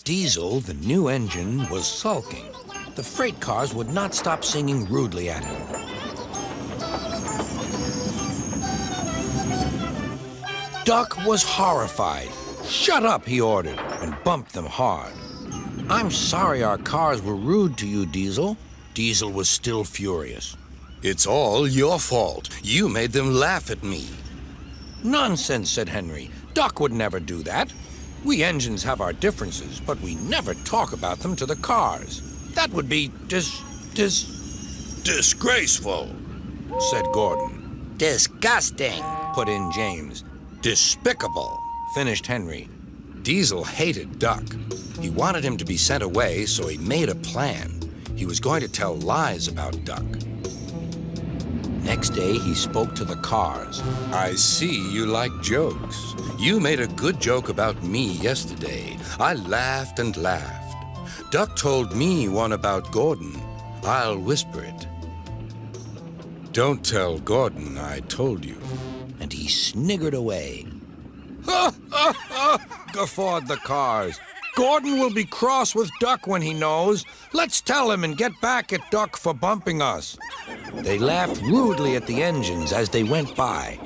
Diesel, the new engine, was sulking. The freight cars would not stop singing rudely at him. Duck was horrified. "Shut up," he ordered, and bumped them hard. "I'm sorry our cars were rude to you, Diesel." Diesel was still furious. "It's all your fault. You made them laugh at me." "Nonsense," said Henry. "Duck would never do that. We engines have our differences, but we never talk about them to the cars. That would be Disgraceful, said Gordon. Disgusting, put in James. Despicable, finished Henry. Diesel hated Duck. He wanted him to be sent away, so he made a plan. He was going to tell lies about Duck. Next day, he spoke to the cars. "I see you like jokes. You made a good joke about me yesterday. I laughed and laughed. Duck told me one about Gordon. I'll whisper it. Don't tell Gordon I told you." And he sniggered away. "Ha, ha, ha!" guffawed the cars. "Gordon will be cross with Duck when he knows. Let's tell him and get back at Duck for bumping us." They laughed rudely at the engines as they went by.